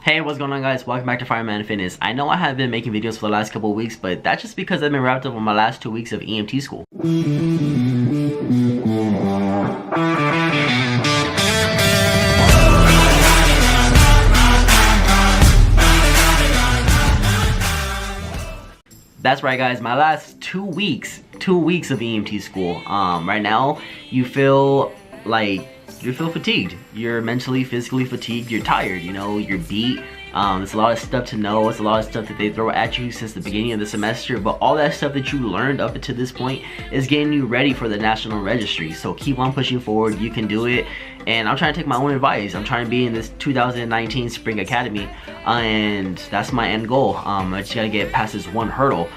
Hey, what's going on, guys? Welcome back to Fireman Fitness. I know I have been making videos for the last couple of weeks, but that's just because I've been wrapped up on my last 2 weeks of EMT school. That's right, guys, my last 2 weeks of EMT school. Right now you feel fatigued. You're mentally, physically fatigued. You're tired, you know, you're beat. It's a lot of stuff to know. It's a lot of stuff that they throw at you since the beginning of the semester, but all that stuff that you learned up to this point is getting you ready for the national registry. So keep on pushing forward. You can do it. And I'm trying to take my own advice. I'm trying to be in this 2019 Spring Academy, and that's my end goal. I just gotta get past this one hurdle.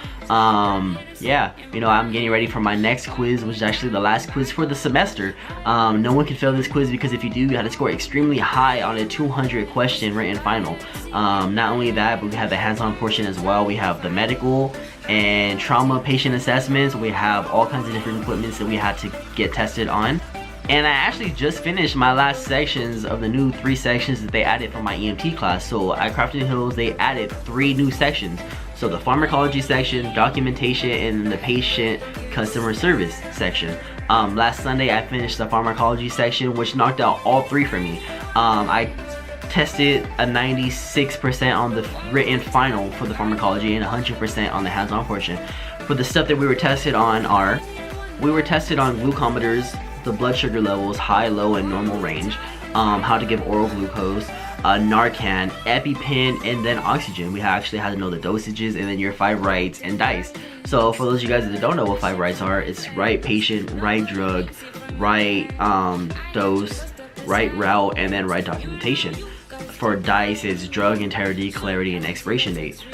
Yeah, you know, I'm getting ready for my next quiz, which is actually the last quiz for the semester. No one can fail this quiz, because if you do, you have to score extremely high on a 200 question written final. Not only that, but we have the hands-on portion as well. We have the medical and trauma patient assessments. We have all kinds of different equipments that we had to get tested on. And I actually just finished my last sections of the new 3 sections that they added for my EMT class. So at Crafton Hills, they added 3 new sections. So the pharmacology section, documentation, and the patient customer service section. Last Sunday, I finished the pharmacology section, which knocked out all 3 for me. I tested a 96% on the written final for the pharmacology and 100% on the hands-on portion. For the stuff that we were tested on we were tested on glucometers, the blood sugar levels, high, low, and normal range, how to give oral glucose, Narcan, EpiPen, and then oxygen. We actually had to know the dosages, and then your 5 rights and dice. So for those of you guys that don't know what 5 rights are, it's right patient, right drug, right dose, right route, and then right documentation. For dice, it's drug, entirety, clarity, and expiration date.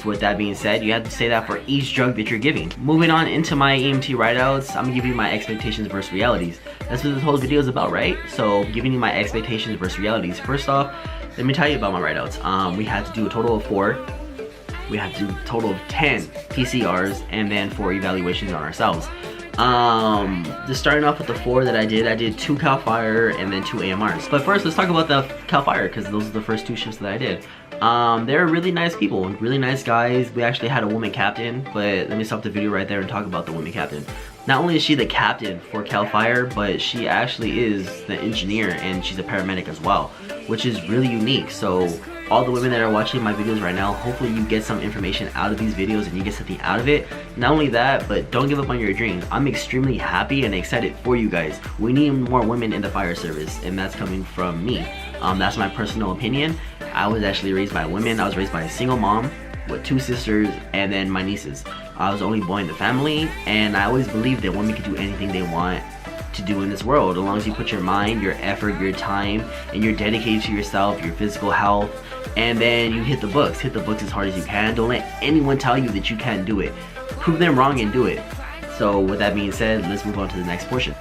With that being said, you have to say that for each drug that you're giving. Moving on into my EMT write-outs, I'm gonna give you my expectations versus realities. That's what this whole video is about, right? So giving you my expectations versus realities. First off, let me tell you about my write-outs. We had to do a total of 4. We had to do a total of 10 PCRs and then 4 evaluations on ourselves. Just starting off with the 4 that I did 2 CalFire and then 2 AMRs. But first, let's talk about the CalFire, because those are the first 2 shifts that I did. They're really nice people, really nice guys. We actually had a woman captain, but let me stop the video right there and talk about the woman captain. Not only is she the captain for CalFire, but she actually is the engineer, and she's a paramedic as well, which is really unique. So all the women that are watching my videos right now, hopefully you get some information out of these videos and you get something out of it. Not only that, but don't give up on your dreams. I'm extremely happy and excited for you guys. We need more women in the fire service, and that's coming from me. That's my personal opinion. I was actually raised by women. I was raised by a single mom with 2 sisters and then my nieces. I was the only boy in the family, and I always believed that women can do anything they want to do in this world, as long as you put your mind, your effort, your time, and you're dedicated to yourself, your physical health, and then you hit the books as hard as you can. Don't let anyone tell you that you can't do it. Prove them wrong and do it. So with that being said, let's move on to the next portion.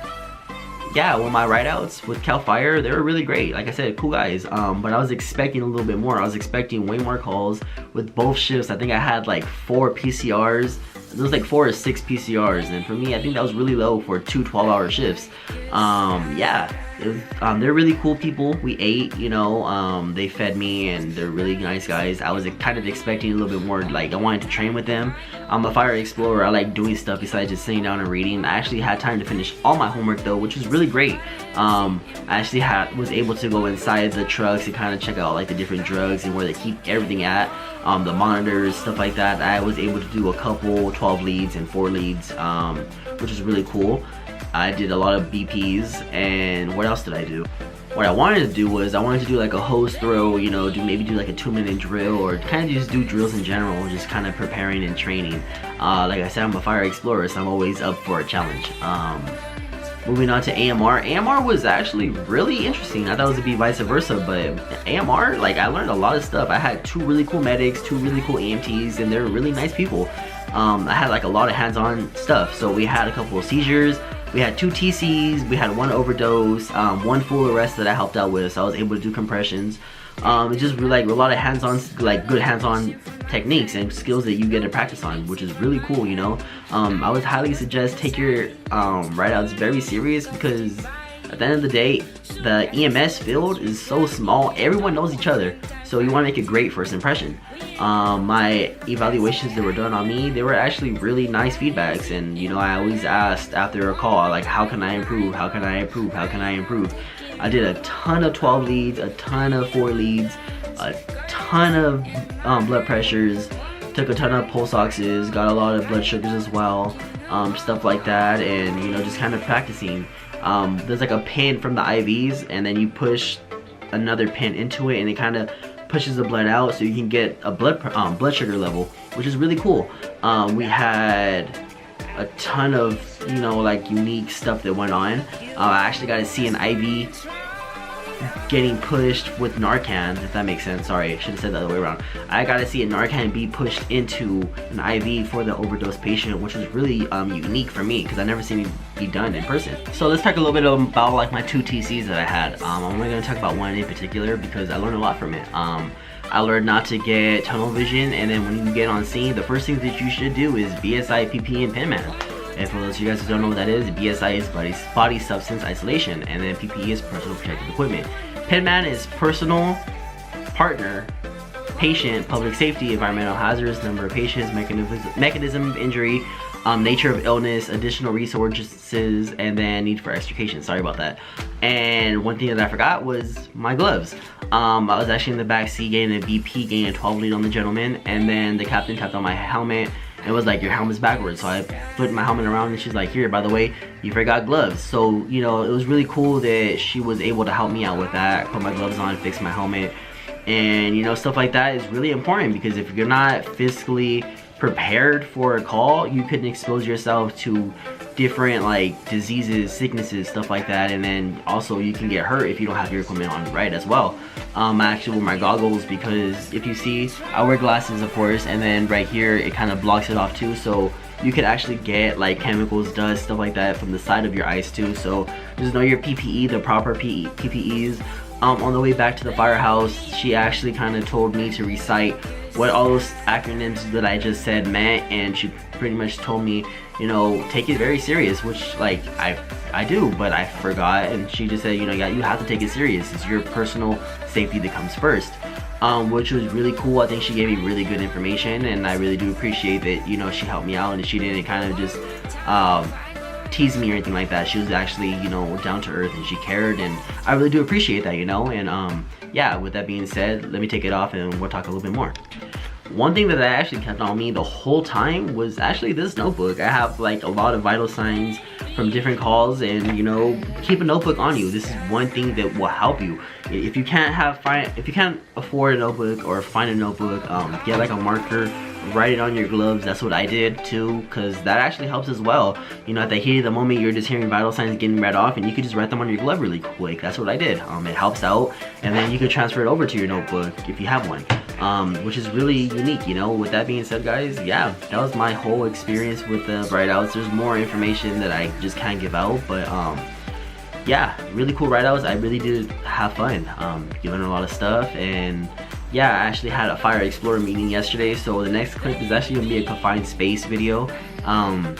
Yeah, well, my write-outs with CalFire, they were really great. Like I said, cool guys. But I was expecting a little bit more. I was expecting way more calls with both shifts. I think I had like 4 PCRs. There was like 4 or 6 PCRs, and for me, I think that was really low for 2 12-hour shifts. Yeah, they're really cool people. We ate, you know, they fed me, and they're really nice guys. I was kind of expecting a little bit more. Like, I wanted to train with them. I'm a fire explorer. I like doing stuff besides just sitting down and reading. I actually had time to finish all my homework though, which was really great. I actually was able to go inside the trucks and kind of check out like the different drugs and where they keep everything at. The monitors, stuff like that. I was able to do a couple 12 leads and 4 leads, which is really cool. I did a lot of BPs, and what else did I do? What I wanted to do was, I wanted to do like a hose throw, you know, maybe do like a 2-minute drill, or kind of just do drills in general, just kind of preparing and training. Like I said, I'm a fire explorer, so I'm always up for a challenge. Moving on to AMR. AMR was actually really interesting. I thought it was to be vice versa, but AMR, like, I learned a lot of stuff. I had 2 really cool medics, 2 really cool EMTs, and they're really nice people. I had like a lot of hands-on stuff. So we had a couple of seizures, we had 2 TCs, we had 1 overdose, 1 full arrest that I helped out with, so I was able to do compressions. It's just really, like, a lot of hands-on, like, good hands-on techniques and skills that you get to practice on, which is really cool, you know. I would highly suggest take your write-outs very serious, because at the end of the day, the EMS field is so small, everyone knows each other, so you want to make a great first impression. My evaluations that were done on me, they were actually really nice feedbacks, and you know, I always asked after a call, like, how can I improve, how can I improve, how can I improve. I did a ton of 12 leads, a ton of 4 leads, a ton of blood pressures, took a ton of pulse oxes, got a lot of blood sugars as well, stuff like that, and you know, just kind of practicing. There's like a pin from the IVs, and then you push another pin into it, and it kind of pushes the blood out, so you can get a blood sugar level, which is really cool. We had a ton of, you know, like unique stuff that went on. I actually got to see an IV getting pushed with Narcan, if that makes sense. Sorry, I should have said that the other way around. I got to see a Narcan be pushed into an IV for the overdose patient, which was really unique for me because I never seen it be done in person. So let's talk a little bit about like my 2 TCs that I had. I'm only going to talk about one in particular because I learned a lot from it. I learned not to get tunnel vision, and then when you get on scene, the first thing that you should do is BSI, PPE, and PinMan. And for those of you guys who don't know what that is, BSI is body substance isolation, and then PPE is personal protective equipment. PinMan is personal, partner, patient, public safety, environmental hazards, number of patients, mechanism of injury, nature of illness, additional resources, and then need for extrication. Sorry about that. And one thing that I forgot was my gloves. I was actually in the back seat getting a BP, getting a 12 lead on the gentleman, and then the captain tapped on my helmet and was like, your helmet's backwards. So I flipped my helmet around, and she's like, here, by the way, you forgot gloves. So, you know, it was really cool that she was able to help me out with that, put my gloves on, fix my helmet. And, you know, stuff like that is really important, because if you're not physically prepared for a call, you could expose yourself to different like diseases, sicknesses, stuff like that, and then also you can get hurt if you don't have your equipment on right as well. I actually wear my goggles because if you see, I wear glasses of course, and then right here it kind of blocks it off too, so you could actually get like chemicals, dust, stuff like that from the side of your eyes too. So just know your PPE, the proper PPEs. On the way back to the firehouse, she actually kind of told me to recite what all those acronyms that I just said meant, and she pretty much told me, you know, take it very serious, which like I do, but I forgot, and she just said, you know, yeah, you have to take it serious. It's your personal safety that comes first, which was really cool. I think she gave me really good information, and I really do appreciate that, you know, she helped me out and she didn't kind of just tease me or anything like that. She was actually, you know, down to earth, and she cared, and I really do appreciate that, you know. And yeah, with that being said, let me take it off and we'll talk a little bit more. One thing that I actually kept on me the whole time was actually this notebook. I have like a lot of vital signs from different calls, and you know, keep a notebook on you. This is one thing that will help you. If you can't afford a notebook or find a notebook, get like a marker, write it on your gloves. That's what I did too, because that actually helps as well. You know, at the heat of the moment, you're just hearing vital signs getting read off, and you could just write them on your glove really quick. That's what I did. It helps out, and then you could transfer it over to your notebook if you have one, which is really unique. You know, with that being said, guys, yeah, that was my whole experience with the write outs. There's more information that I just can't give out, but yeah, really cool write outs. I really did have fun. You learn a lot of stuff, and yeah, I actually had a Fire Explorer meeting yesterday, so the next clip is actually gonna be a confined space video.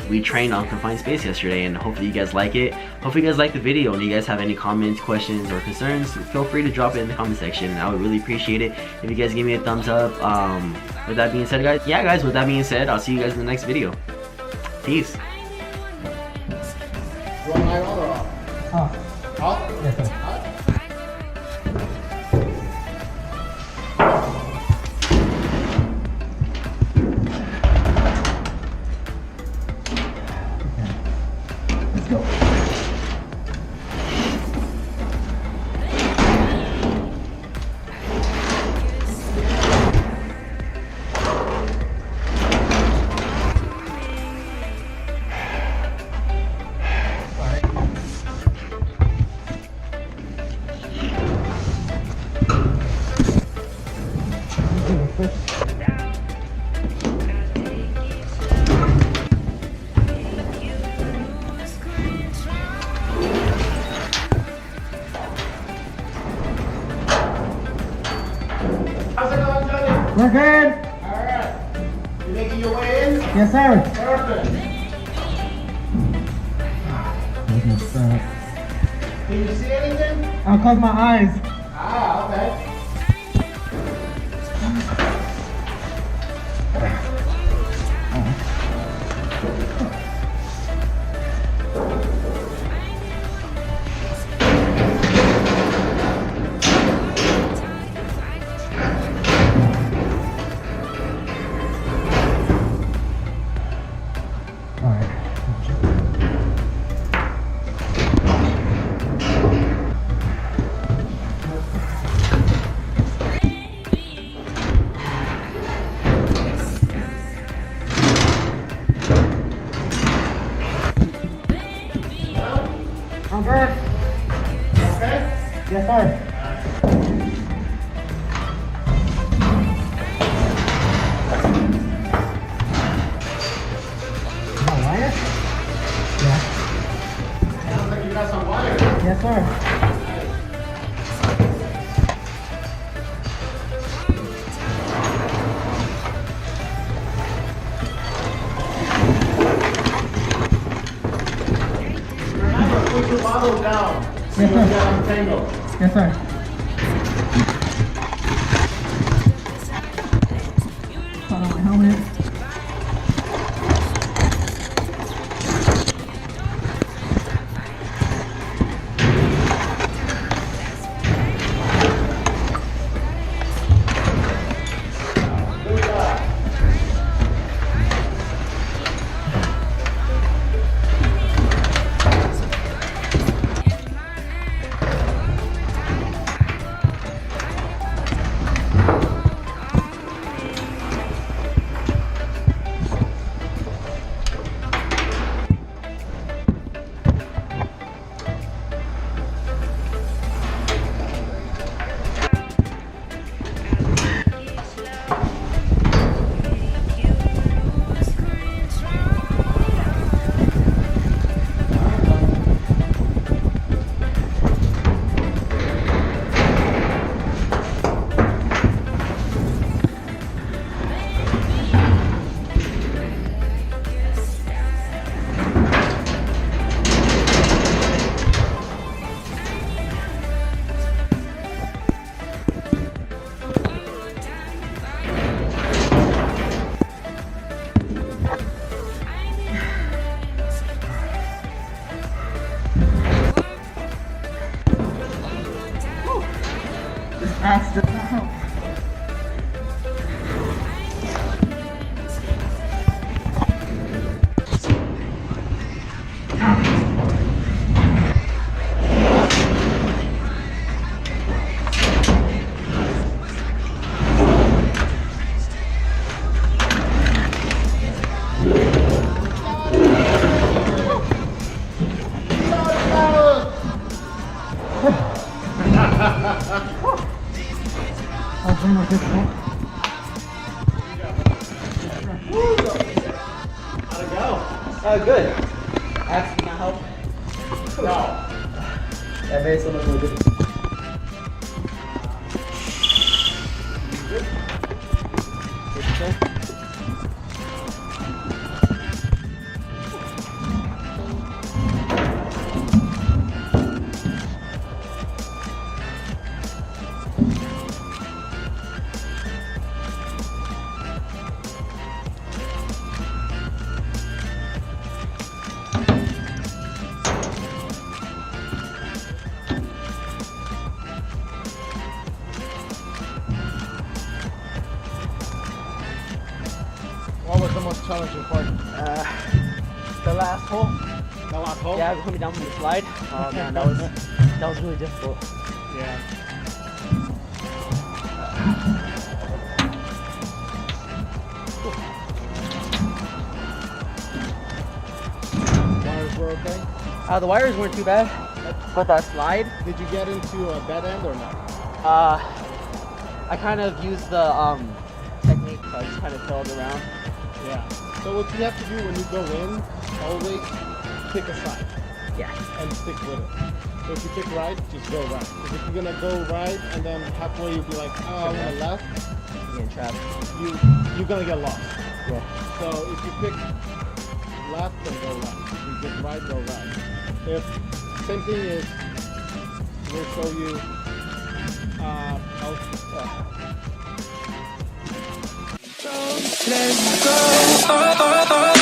We trained on confined space yesterday, and hopefully you guys like it. Hopefully you guys like the video, and you guys have any comments, questions, or concerns, feel free to drop it in the comment section. I would really appreciate it if you guys give me a thumbs up. With that being said, guys, yeah guys, with that being said, I'll see you guys in the next video. Peace. You want light on or off? Off. Off? Yes, sir. Let's go. How's it going, Johnny? We're good. Alright. You making your way in? Yes, sir. Perfect. Can you see anything? I'll close my eyes. Ah, okay. I'm good. Okay. Yes, sir. Wire? Yeah. Sounds like you got some wire. Yes, sir. Remember, put your bottle down. So Yes, you don't sir. get untangled. Yes, sir. Put on my helmet. Good job. That's the help. I'll bring my pistol. How'd it go? Good. Ask my help. No. That made so much more difference. What was the most challenging part? The last hole. The last hole? Yeah, coming down from the slide. Oh man, that was really difficult. Yeah. Wires were okay? The wires weren't too bad, but that slide, Did you get into a dead end or not? I kind of used the technique, so I just kind of filled around. Yeah. So what you have to do when you go in, always pick a side Yeah. and stick with it. So if you pick right, just go right. Because if you're gonna go right and then halfway you'll be like, oh, I want left, Getting trapped. you're gonna get lost. Yeah. So if you pick left, then go left. If you pick right, go right. If same thing is we'll show you how to Let's go.